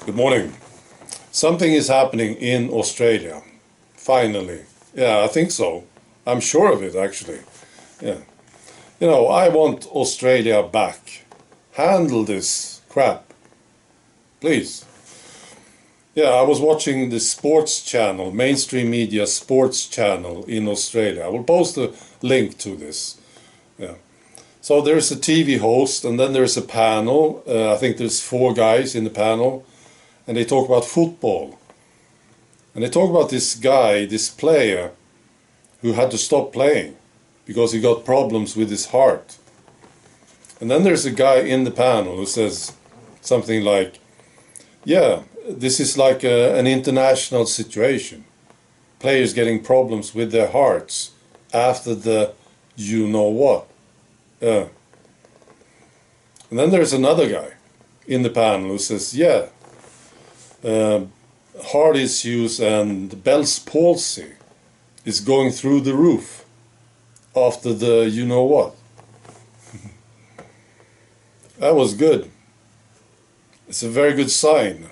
Good morning. Something is happening in Australia. Finally. Yeah, I think so. I'm sure of it, actually. Yeah. You know, I want Australia back. Handle this crap. Please. Yeah, I was watching the sports channel, mainstream media sports channel in Australia. I will post a link to this. Yeah. So there's a TV host, and then there's a panel. I think there's 4 guys in the panel, and they talk about football. And they talk about this guy, this player, who had to stop playing because he got problems with his heart. And then there's a guy in the panel who says something like, yeah, this is like an international situation. Players getting problems with their hearts after the you-know-what. And then there's another guy in the panel who says, yeah, heart issues and Bell's palsy is going through the roof after the you-know-what. That was good. It's a very good sign.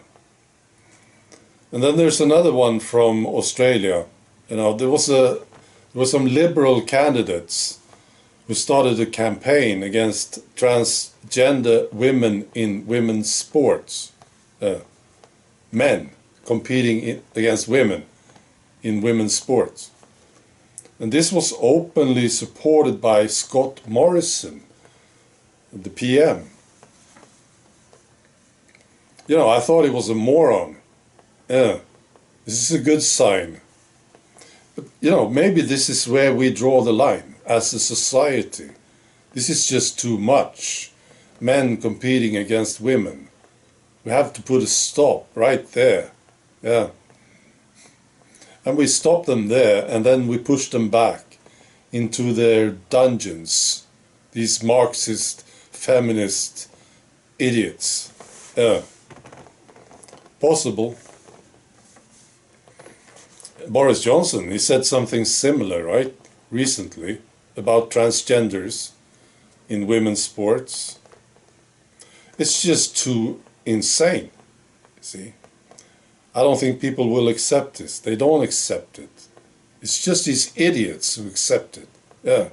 And then there's another one from Australia. You know, there were some liberal candidates who started a campaign against transgender women in women's sports. Men competing against women in women's sports. And this was openly supported by Scott Morrison, the PM. You know, I thought he was a moron. Yeah, this is a good sign. But, you know, maybe this is where we draw the line as a society. This is just too much. Men competing against women. We have to put a stop right there. Yeah. And we stop them there, and then we push them back into their dungeons. These Marxist, feminist idiots. Yeah. Possible. Boris Johnson, he said something similar, right, recently, about transgenders in women's sports. It's just too insane, you see. I don't think people will accept this. They don't accept it. It's just these idiots who accept it. Yeah.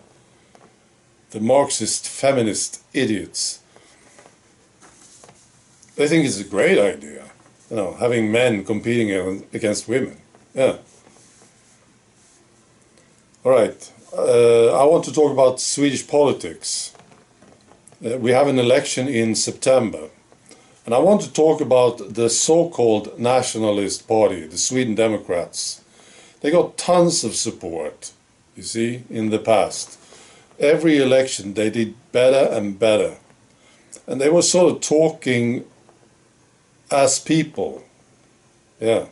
The Marxist, feminist idiots. They think it's a great idea, you know, having men competing against women. Yeah. All right. I want to talk about Swedish politics. We have an election in September. And I want to talk about the so-called nationalist party, the Sweden Democrats. They got tons of support, you see, in the past. Every election they did better and better. And they were sort of talking as people, yeah,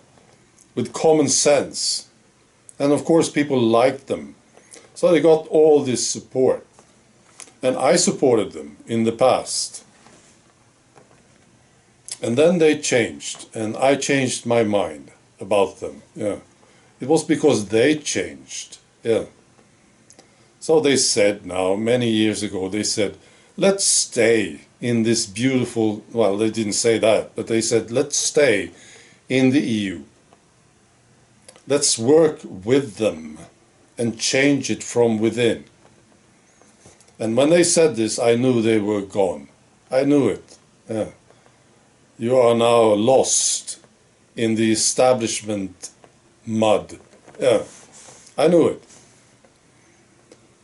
with common sense. And of course people liked them. So they got all this support. And I supported them in the past. And then they changed, and I changed my mind about them. Yeah, it was because they changed. Yeah. So they said now, many years ago, they said, let's stay in this beautiful, well, they didn't say that, but they said, let's stay in the EU. Let's work with them and change it from within. And when they said this, I knew they were gone. I knew it. Yeah. You are now lost in the establishment mud. Yeah, I knew it.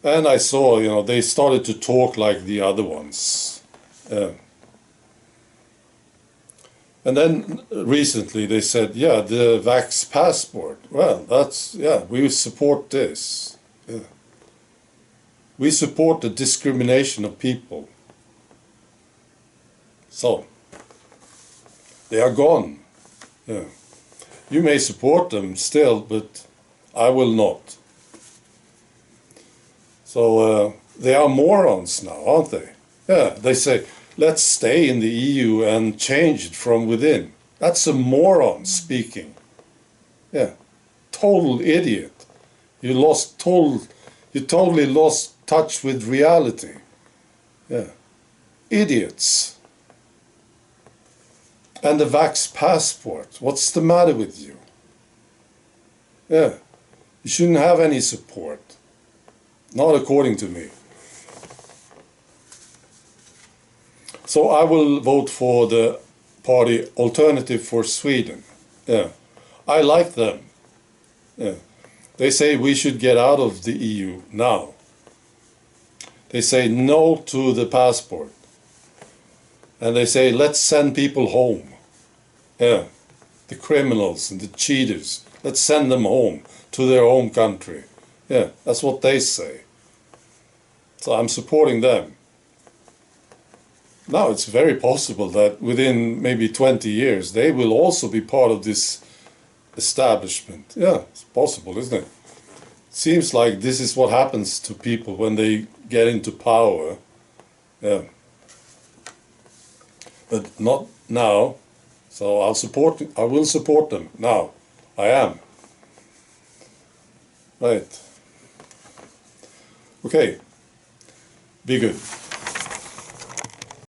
And I saw, you know, they started to talk like the other ones. Yeah. And then recently they said, yeah, the vax passport. Well, that's, yeah, we support this. Yeah. We support the discrimination of people. So, they are gone. Yeah. You may support them still, but I will not. So they are morons now, aren't they? Yeah, they say, let's stay in the EU and change it from within. That's a moron speaking. Yeah, total idiot. You totally lost touch with reality. Yeah, idiots. And the vax passport. What's the matter with you? Yeah, you shouldn't have any support. Not according to me. So I will vote for the party Alternative for Sweden. Yeah, I like them. Yeah. They say we should get out of the EU now. They say no to the passport. And they say let's send people home. Yeah, the criminals and the cheaters. Let's send them home to their home country. Yeah, that's what they say. So I'm supporting them. Now it's very possible that within maybe 20 years they will also be part of this establishment. Yeah, it's possible, isn't it? Seems like this is what happens to people when they get into power. Yeah. But not now. So I will support them now. I am. Right. Okay. Be good.